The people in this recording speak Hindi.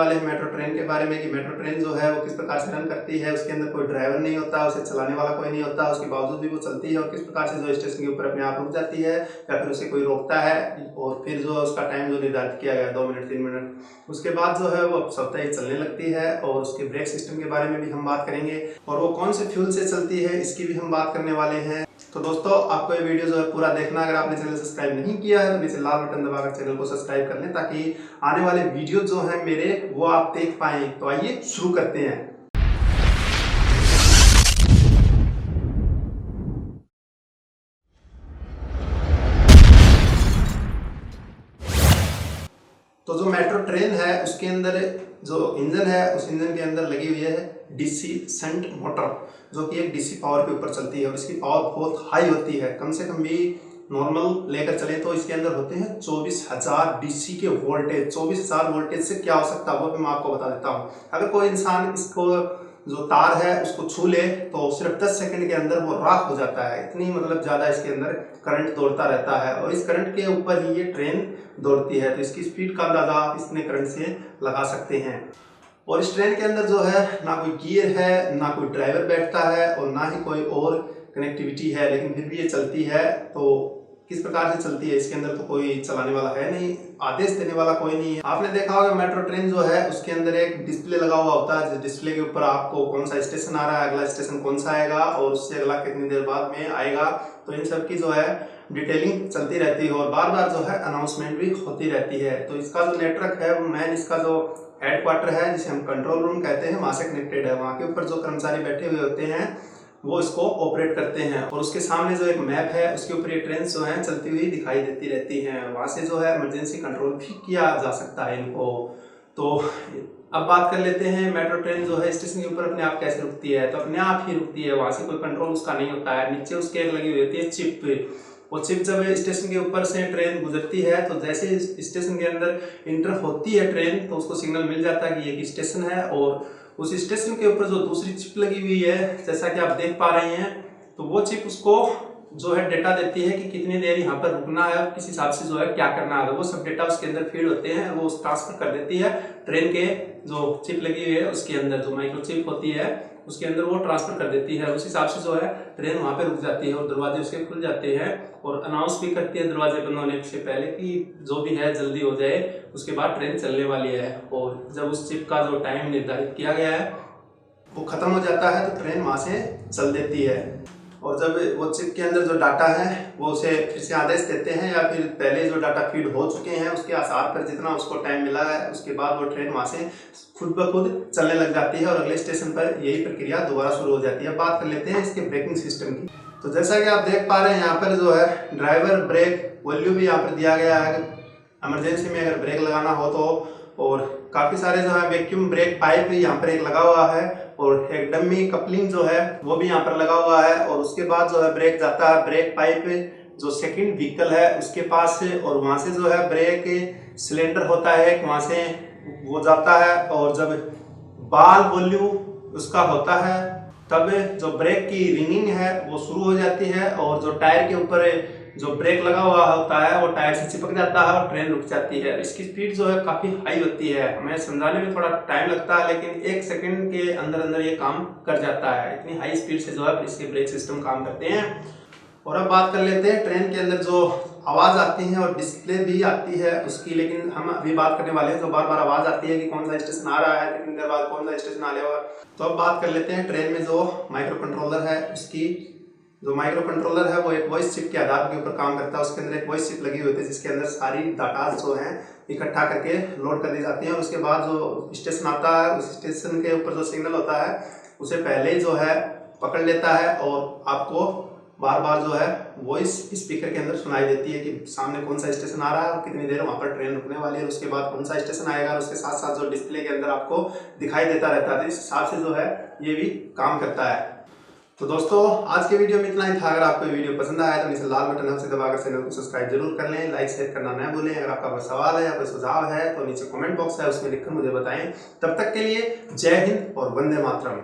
वाले हैं मेट्रो ट्रेन के बारे में कि मेट्रो ट्रेन जो है वो किस प्रकार से रन करती है। उसके अंदर कोई ड्राइवर नहीं होता, उसे चलाने वाला कोई नहीं होता, उसके बावजूद भी वो चलती है और किस प्रकार से जो स्टेशन के ऊपर अपने आप रुक जाती है या फिर उसे कोई रोकता है और फिर जो उसका टाइम जो निर्धारित किया गया 2 मिनट 3 मिनट, उसके बाद जो है वो स्वतः ही चलने लगती है। और उसके ब्रेक सिस्टम के बारे में भी हम बात करेंगे और वो कौन से फ्यूल से चलती है इसकी भी हम बात करने वाले हैं। तो दोस्तों आपको ये वीडियो जो है पूरा देखना। अगर आपने चैनल सब्सक्राइब नहीं किया है तो नीचे लाल बटन दबाकर चैनल को सब्सक्राइब कर लें ताकि आने वाले वीडियो जो हैं मेरे वो आप देख पाएं। तो आइए शुरू करते हैं। तो जो मेट्रो ट्रेन है उसके अंदर जो इंजन है उस इंजन के अंदर लगी हुई है डीसी शंट मोटर, जो कि एक डीसी पावर के ऊपर चलती है और इसकी पावर बहुत हाई होती है। कम से कम भी नॉर्मल लेकर चले तो इसके अंदर होते हैं 24,000 डीसी के वोल्टेज। 24,000 वोल्टेज से क्या हो सकता है वो भी मैं आपको बता देता हूँ। अगर कोई इंसान इसको जो तार है उसको छू ले तो सिर्फ 10 सेकंड के अंदर वो राख हो जाता है। इतनी मतलब ज़्यादा इसके अंदर करंट दौड़ता रहता है और इस करंट के ऊपर ही ये ट्रेन दौड़ती है। तो इसकी स्पीड का अंदाजा आप इसने करंट से लगा सकते हैं। और इस ट्रेन के अंदर जो है ना कोई गियर है, ना कोई ड्राइवर बैठता है और ना ही कोई और कनेक्टिविटी है, लेकिन फिर भी ये चलती है। तो किस प्रकार से चलती है, इसके अंदर तो कोई चलाने वाला है नहीं, आदेश देने वाला कोई नहीं है। आपने देखा होगा मेट्रो ट्रेन जो है उसके अंदर एक डिस्प्ले लगा हुआ होता है, जिस डिस्प्ले के ऊपर आपको कौन सा स्टेशन आ रहा है, अगला स्टेशन कौन सा आएगा और उससे अगला कितनी देर बाद में आएगा। तो इन सब की जो है डिटेलिंग चलती रहती है और बार बार जो है अनाउंसमेंट भी होती रहती है। तो इसका जो नेटवर्क है वो मेन इसका जो हेडक्वार्टर है जिसे हम कंट्रोल रूम कहते हैं वहाँ से कनेक्टेड है। वहाँ के ऊपर जो कर्मचारी बैठे हुए होते हैं वो इसको ऑपरेट करते हैं और उसके सामने जो एक मैप है उसके ऊपर ये ट्रेन जो है चलती हुई दिखाई देती रहती हैं। वहाँ से जो है इमरजेंसी कंट्रोल भी किया जा सकता है इनको। तो अब बात कर लेते हैं मेट्रो ट्रेन जो है स्टेशन के ऊपर अपने आप कैसे रुकती है। तो अपने आप ही रुकती है, वहाँ से कोई कंट्रोल उसका नहीं होता है। नीचे उसके एक लगी हुई होती है चिप। वो चिप जब स्टेशन के ऊपर से ट्रेन गुजरती है तो जैसे स्टेशन के अंदर इंटर होती है ट्रेन तो उसको सिग्नल मिल जाता है कि ये स्टेशन है और उस स्टेशन के ऊपर जो दूसरी चिप लगी हुई है जैसा कि आप देख पा रहे हैं, तो वो चिप उसको जो है डेटा देती है कि कितनी देर यहाँ पर रुकना है और किस हिसाब से जो है क्या करना है। वो सब डेटा उसके अंदर फीड होते हैं, वो ट्रांसफर कर देती है ट्रेन के जो चिप लगी हुई है उसके अंदर, जो माइक्रो चिप होती है उसके अंदर वो ट्रांसफर कर देती है। उस हिसाब से जो है ट्रेन वहाँ पे रुक जाती है और दरवाजे उसके खुल जाते हैं और अनाउंस भी करती है दरवाजे बंद होने से पहले कि जो भी है जल्दी हो जाए, उसके बाद ट्रेन चलने वाली है। और जब उस चिप का जो टाइम निर्धारित किया गया है वो खत्म हो जाता है तो ट्रेन वहाँ से चल देती है। और जब वो चिप के अंदर जो डाटा है वो उसे फिर से आदेश देते हैं या फिर पहले जो डाटा फीड हो चुके हैं उसके आधार पर जितना उसको टाइम मिला है उसके बाद वो ट्रेन वहाँ से खुद ब खुद चलने लग जाती है और अगले स्टेशन पर यही प्रक्रिया दोबारा शुरू हो जाती है। बात कर लेते हैं इसके ब्रेकिंग सिस्टम की। तो जैसा कि आप देख पा रहे हैं यहाँ पर जो है ड्राइवर ब्रेक वैल्यू भी यहाँ पर दिया गया है इमरजेंसी में अगर ब्रेक लगाना हो तो। और काफ़ी सारे जो है वैक्यूम ब्रेक पाइप भी यहाँ पर एक लगा हुआ है और एक डमी कपलिंग जो है वो भी यहाँ पर लगा हुआ है। और उसके बाद जो है ब्रेक जाता है ब्रेक पाइप जो सेकंड व्हीकल है उसके पास से और वहाँ से जो है ब्रेक सिलेंडर होता है वहाँ से वो जाता है और जब बाल वॉल्यू उसका होता है तब जो ब्रेक की रिंगिंग है वो शुरू हो जाती है और जो टायर के ऊपर जो ब्रेक लगा हुआ होता है वो टायर से चिपक जाता है और ट्रेन रुक जाती है। इसकी स्पीड जो है काफ़ी हाई होती है, हमें समझाने में थोड़ा टाइम लगता है लेकिन 1 सेकंड के अंदर अंदर ये काम कर जाता है। इतनी हाई स्पीड से जो है इसके ब्रेक सिस्टम काम करते हैं। और अब बात कर लेते हैं ट्रेन के अंदर जो आवाज़ आती है और डिस्प्ले भी आती है उसकी, लेकिन हम अभी बात करने वाले हैं जो बार बार आवाज़ आती है कि कौन सा स्टेशन आ रहा है, कितनी देर बाद कौन सा स्टेशन आने वाला। तो अब बात कर लेते हैं ट्रेन में जो माइक्रो कंट्रोलर है उसकी। जो माइक्रो कंट्रोलर है वो एक वॉइस चिप के आधार के ऊपर काम करता है। उसके अंदर एक वॉइस चिप लगी हुई होती है जिसके अंदर सारी डाटा जो है इकट्ठा करके लोड कर दी जाती है और उसके बाद जो स्टेशन आता है उस स्टेशन के ऊपर जो सिग्नल होता है उसे पहले जो है पकड़ लेता है और आपको बार बार जो है वॉइस स्पीकर के अंदर सुनाई देती है कि सामने कौन सा स्टेशन आ रहा है और कितनी देर वहाँ पर ट्रेन रुकने वाली है, उसके बाद कौन सा स्टेशन आएगा और उसके साथ साथ जो डिस्प्ले के अंदर आपको दिखाई देता रहता है। इस हिसाब से जो है ये भी काम करता है। तो दोस्तों आज के वीडियो में इतना ही था। अगर आपको ये वीडियो पसंद आया तो नीचे लाल बटन से दबाकर चैनल को सब्सक्राइब जरूर कर लें, लाइक शेयर करना न भूलें। अगर आपका कोई सवाल है या कोई सुझाव है तो नीचे कमेंट बॉक्स है उसमें लिखकर मुझे बताएं। तब तक के लिए जय हिंद और वंदे मातरम।